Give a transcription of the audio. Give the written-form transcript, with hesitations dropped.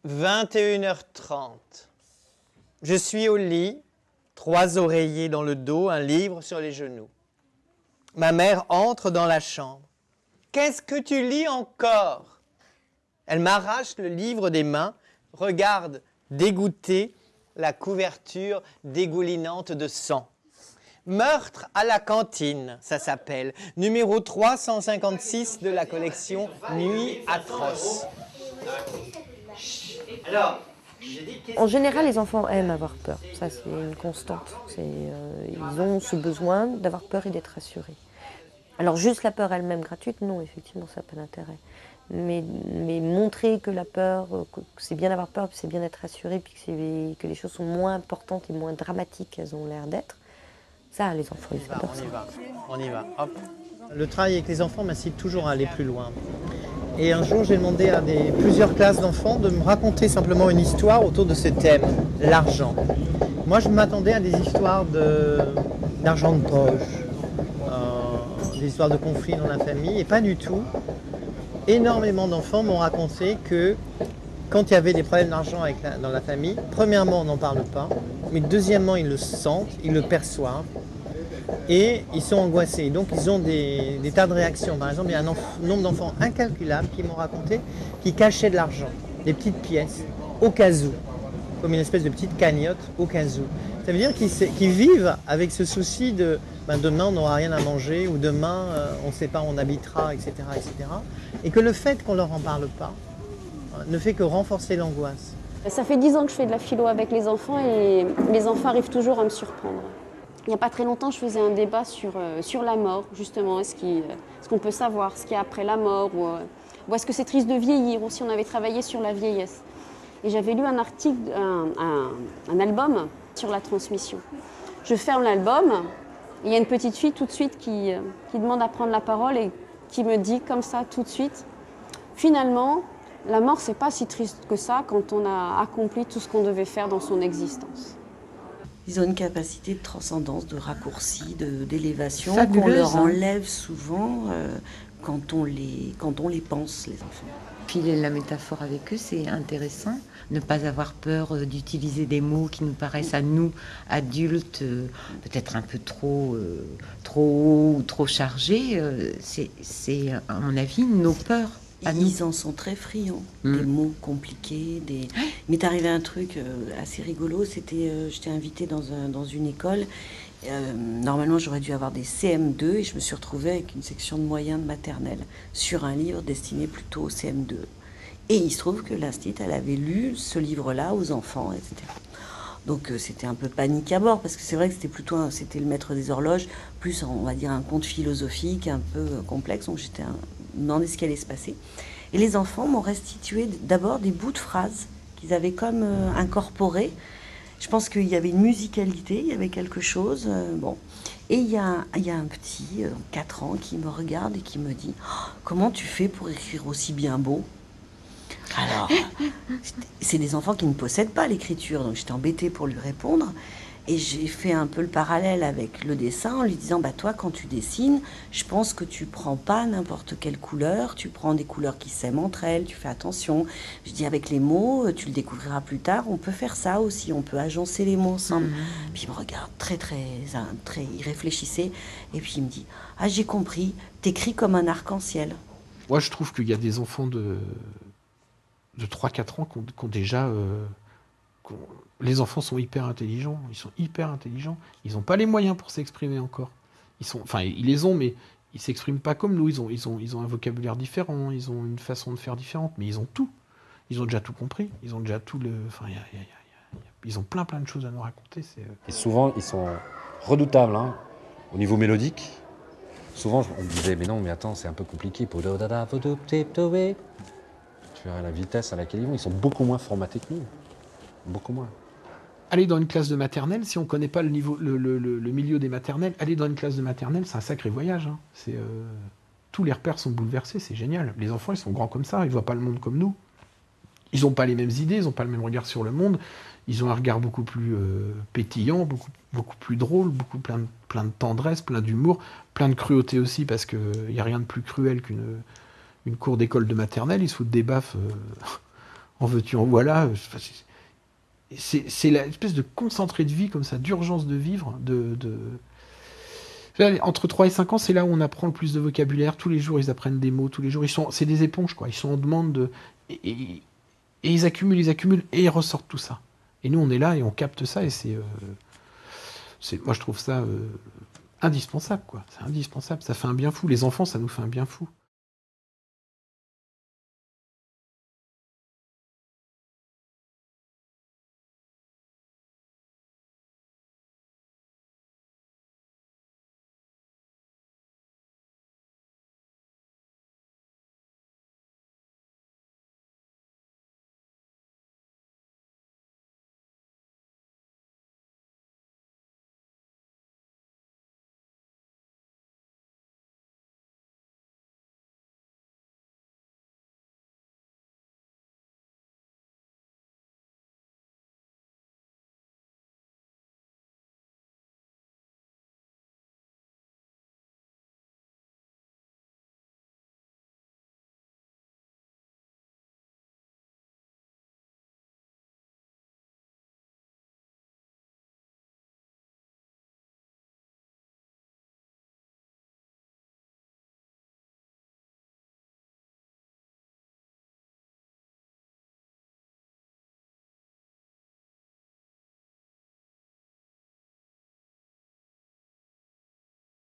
21h30. Je suis au lit, 3 oreillers dans le dos, un livre sur les genoux. Ma mère entre dans la chambre. « Qu'est-ce que tu lis encore ?» Elle m'arrache le livre des mains, regarde dégoûtée la couverture dégoulinante de sang. « Meurtre à la cantine », ça s'appelle, numéro 356 de la collection Nuit atroce. Alors, en général, les enfants aiment avoir peur. Ça, c'est une constante. Ils ont ce besoin d'avoir peur et d'être rassurés. Alors, juste la peur elle-même gratuite, non, effectivement, ça n'a pas d'intérêt. Mais montrer que la peur, que c'est bien d'avoir peur, que c'est bien d'être rassuré, puis que les choses sont moins importantes et moins dramatiques qu'elles ont l'air d'être, ça, les enfants, ils adorent ça. On y va, hop. Le travail avec les enfants m'incite toujours à aller plus loin. Et un jour, j'ai demandé à plusieurs classes d'enfants de me raconter simplement une histoire autour de ce thème, l'argent. Moi, je m'attendais à des histoires d'argent de poche, des histoires de conflits dans la famille, et pas du tout. Énormément d'enfants m'ont raconté que quand il y avait des problèmes d'argent dans la famille, premièrement, on n'en parle pas, mais deuxièmement, ils le sentent, ils le perçoivent. Et ils sont angoissés, donc ils ont des tas de réactions. Par exemple, il y a un nombre d'enfants incalculable qui m'ont raconté qu'ils cachaient de l'argent, des petites pièces, au cas où, comme une espèce de petite cagnotte au cas où. Ça veut dire qu'ils vivent avec ce souci de demain on n'aura rien à manger, ou demain on ne sait pas où on habitera, etc., etc. Et que le fait qu'on ne leur en parle pas ne fait que renforcer l'angoisse. Ça fait 10 ans que je fais de la philo avec les enfants et les enfants arrivent toujours à me surprendre. Il n'y a pas très longtemps, je faisais un débat sur la mort, justement. Est-ce qu'on peut savoir ce qu'il y a après la mort ou est-ce que c'est triste de vieillir, ou si on avait travaillé sur la vieillesse. Et j'avais lu un article, un album sur la transmission. Je ferme l'album, et il y a une petite fille tout de suite qui demande à prendre la parole et qui me dit comme ça tout de suite, finalement, la mort, c'est pas si triste que ça quand on a accompli tout ce qu'on devait faire dans son existence. Ils ont une capacité de transcendance, de raccourci, d'élévation qu'on leur enlève souvent quand on les pense, les enfants. Filer la métaphore avec eux, c'est intéressant. Ne pas avoir peur d'utiliser des mots qui nous paraissent à nous, adultes, peut-être un peu trop hauts ou trop chargés. C'est, à mon avis, nos peurs. Ils en sont très friands, des mots compliqués. Il m'est arrivé un truc assez rigolo, j'étais invitée dans une école. Normalement, j'aurais dû avoir des CM2 et je me suis retrouvée avec une section de moyens de maternelle sur un livre destiné plutôt au CM2. Et il se trouve que l'institut, elle avait lu ce livre-là aux enfants, etc. Donc c'était un peu panique à bord, parce que c'est vrai que c'était le maître des horloges, plus on va dire un conte philosophique un peu complexe, donc j'étais demandé ce qui allait se passer. Et les enfants m'ont restitué d'abord des bouts de phrases qu'ils avaient comme incorporés. Je pense qu'il y avait une musicalité, il y avait quelque chose. Bon. Et il y a un petit, 4 ans, qui me regarde et qui me dit oh, « Comment tu fais pour écrire aussi bien beau ?» Alors, c'est des enfants qui ne possèdent pas l'écriture, donc j'étais embêtée pour lui répondre. Et j'ai fait un peu le parallèle avec le dessin en lui disant « Toi, quand tu dessines, je pense que tu prends pas n'importe quelle couleur, tu prends des couleurs qui s'aiment entre elles, tu fais attention. » Je dis « Avec les mots, tu le découvriras plus tard, on peut faire ça aussi, on peut agencer les mots ensemble. » Puis il me regarde très, il réfléchissait, et puis il me dit « Ah, j'ai compris, t'écris comme un arc-en-ciel. » Moi, je trouve qu'il y a des enfants de 3-4 ans qui ont déjà... Les enfants sont hyper intelligents, ils n'ont pas les moyens pour s'exprimer encore. Ils les ont, mais ils s'expriment pas comme nous, ils ont un vocabulaire différent, ils ont une façon de faire différente, mais ils ont tout. Ils ont déjà tout compris, ils ont déjà tout ils ont plein de choses à nous raconter. Et souvent, ils sont redoutables, hein, au niveau mélodique. Souvent, on me disait, mais non, mais attends, c'est un peu compliqué. Tu verras la vitesse à laquelle ils sont beaucoup moins formatés que nous. Beaucoup moins. Aller dans une classe de maternelle, si on ne connaît pas le milieu des maternelles, aller dans une classe de maternelle, c'est un sacré voyage. Hein. Tous les repères sont bouleversés, c'est génial. Les enfants, ils sont grands comme ça, ils ne voient pas le monde comme nous. Ils n'ont pas les mêmes idées, ils n'ont pas le même regard sur le monde. Ils ont un regard beaucoup plus pétillant, beaucoup plus drôle, plein de tendresse, plein d'humour, plein de cruauté aussi, parce qu'il n'y a rien de plus cruel qu'une cour d'école de maternelle. Ils se foutent des baffes en veux-tu, en voilà. C'est l'espèce de concentré de vie comme ça, d'urgence de vivre, Là, entre 3 et 5 ans, c'est là où on apprend le plus de vocabulaire. Tous les jours, ils apprennent des mots. Tous les jours, c'est des éponges, quoi. Ils sont en demande de... Et ils accumulent, et ils ressortent tout ça. Et nous, on est là et on capte ça. Et moi, je trouve ça indispensable, quoi. C'est indispensable. Ça fait un bien fou. Les enfants, ça nous fait un bien fou.